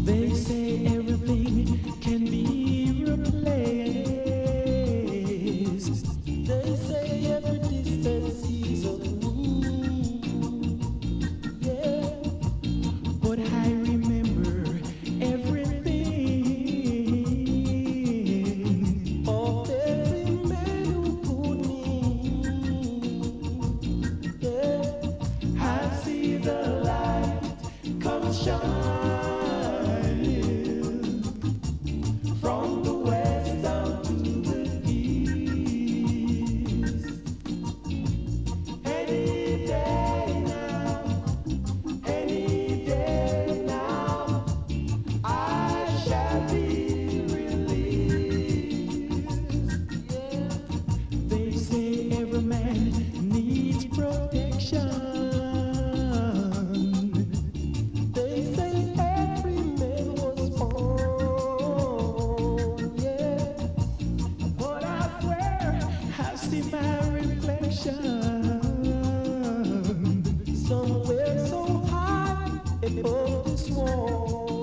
They say everything can be replaced. They say every distance is a move. Yeah, but I remember everything of every man who put me. Yeah, I see the light come shine. Somewhere so high above this wall.